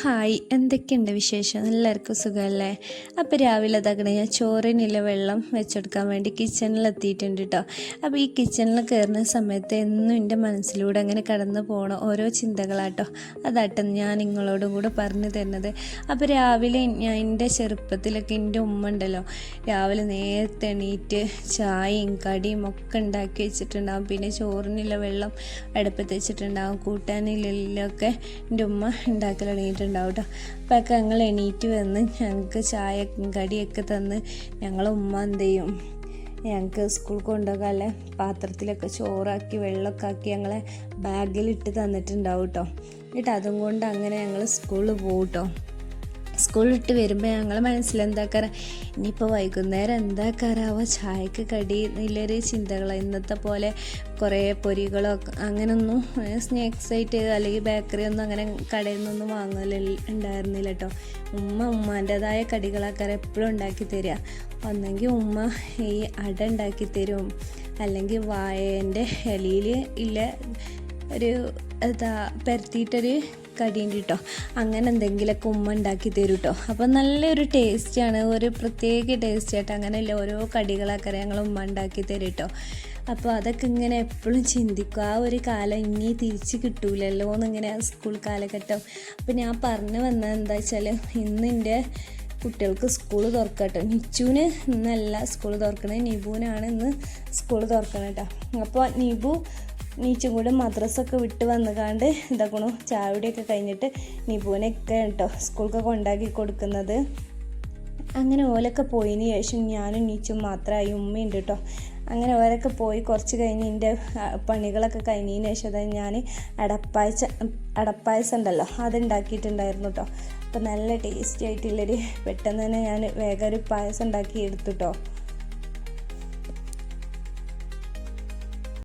Hi, എന്തൊക്കെയുണ്ട് വിശേഷം? എല്ലാവർക്കും സുഖമല്ലേ? അപ്പോൾ രാവിലെ തകണ ഞാൻ ചോറിനുള്ള വെള്ളം വെച്ചെടുക്കാൻ വേണ്ടി കിച്ചണിലെത്തിയിട്ടുണ്ട് കേട്ടോ. അപ്പോൾ ഈ കിച്ചണിൽ കയറുന്ന സമയത്ത് എന്നും എൻ്റെ മനസ്സിലൂടെ അങ്ങനെ കടന്നു പോകണം ഓരോ ചിന്തകളാട്ടോ. അതാട്ടോ ഞാൻ നിങ്ങളോടും കൂടെ പറഞ്ഞു തരുന്നത്. അപ്പോൾ രാവിലെ ഞാൻ എൻ്റെ ചെറുപ്പത്തിലൊക്കെ എൻ്റെ ഉമ്മ ഉണ്ടല്ലോ, രാവിലെ നേരത്തെ എണീറ്റ് ചായയും കടിയും ഒക്കെ ഉണ്ടാക്കി വെച്ചിട്ടുണ്ടാകും. പിന്നെ ചോറിനുള്ള വെള്ളം അടുപ്പത്ത് വെച്ചിട്ടുണ്ടാകും. കൂട്ടാനിലൊക്കെ എൻ്റെ ഉമ്മ ഉണ്ടാക്കി തുടങ്ങിയിട്ടുണ്ടാവും കേട്ടോ. അപ്പോൾ ഞങ്ങൾ എണീറ്റ് വന്ന് ഞങ്ങൾക്ക് ചായ കടിയൊക്കെ തന്ന് ഞങ്ങളെ ഉമ്മ എന്ത് ചെയ്യും, ഞങ്ങൾക്ക് സ്കൂൾ കൊണ്ടുപോകാനുള്ള പാത്രത്തിലൊക്കെ ചോറാക്കി വെള്ളമൊക്കെ ആക്കി ഞങ്ങളെ ബാഗിലിട്ട് തന്നിട്ടുണ്ടാവും കേട്ടോ. എന്നിട്ട് അതും കൊണ്ട് അങ്ങനെ ഞങ്ങൾ സ്കൂളിൽ പോകും കേട്ടോ. സ്കൂളിലിട്ട് വരുമ്പോൾ ഞങ്ങൾ മനസ്സിലെന്താക്കാറ്, ഇനിയിപ്പോൾ വൈകുന്നേരം എന്താക്കാറാവോ ചായക്ക് കടി എന്നുള്ളൊരു ചിന്തകളാണ്. ഇന്നത്തെ പോലെ കുറേ പൊരികളോ അങ്ങനെയൊന്നും സ്നാക്സ് ആയിട്ട് അല്ലെങ്കിൽ ബേക്കറി ഒന്നും അങ്ങനെ കടയിൽ നിന്നൊന്നും ഉണ്ടായിരുന്നില്ല കേട്ടോ. ഉമ്മാൻ്റെതായ കടികളാക്കാറ് എപ്പോഴും ഉണ്ടാക്കി തരിക. ഒന്നെങ്കിൽ ഉമ്മ ഈ അട ഉണ്ടാക്കി തരും, അല്ലെങ്കിൽ വാഴേൻ്റെ ഇലയിൽ ഇല്ല ഒരു പരത്തിയിട്ടൊരു കടിയുണ്ട് കേട്ടോ. അങ്ങനെ എന്തെങ്കിലുമൊക്കെ ഉമ്മ ഉണ്ടാക്കി തരും കേട്ടോ. അപ്പം നല്ലൊരു ടേസ്റ്റാണ്, ഒരു പ്രത്യേക ടേസ്റ്റായിട്ട് അങ്ങനെയല്ല ഓരോ കടികളൊക്കെ ഞങ്ങൾ ഉമ്മ ഉണ്ടാക്കി തരും കേട്ടോ. അപ്പോൾ അതൊക്കെ ഇങ്ങനെ എപ്പോഴും ചിന്തിക്കും, ആ ഒരു കാലം ഇനി തിരിച്ച് കിട്ടൂലല്ലോ എന്നിങ്ങനെ സ്കൂൾ കാലഘട്ടം. അപ്പോൾ ഞാൻ പറഞ്ഞു വന്നത് എന്താ വെച്ചാൽ, ഇന്ന് എൻ്റെ കുട്ടികൾക്ക് സ്കൂൾ തുറക്കട്ടോ. നിച്ചുവിന് ഇന്നല്ല സ്കൂൾ തുറക്കണേ, നിബുവിനാണ് ഇന്ന് സ്കൂൾ തുറക്കണം കേട്ടോ. അപ്പോൾ നീച്ചും കൂടെ മദ്രസൊക്കെ വിട്ട് വന്നുകാണ്ട് ഇതാക്കണു ചായയുടെയൊക്കെ കഴിഞ്ഞിട്ട് നിബുവിനൊക്കെ കേട്ടോ സ്കൂളൊക്കെ കൊണ്ടാക്കി കൊടുക്കുന്നത്. അങ്ങനെ ഓലൊക്കെ പോയതിന് ശേഷം ഞാനും നീച്ചും മാത്രമായി, ഉമ്മയുണ്ട് കേട്ടോ. അങ്ങനെ ഓരൊക്കെ പോയി കുറച്ച് കഴിഞ്ഞ് എൻ്റെ പണികളൊക്കെ കഴിഞ്ഞതിന് ശേഷം അതായത് ഞാൻ അടപ്പായസം ഉണ്ടല്ലോ അതുണ്ടാക്കിയിട്ടുണ്ടായിരുന്നു കേട്ടോ. അപ്പോൾ നല്ല ടേസ്റ്റി ആയിട്ടുള്ളൊരു പെട്ടെന്ന് തന്നെ ഞാൻ വേഗം ഒരു പായസം ഉണ്ടാക്കി എടുത്തു കേട്ടോ.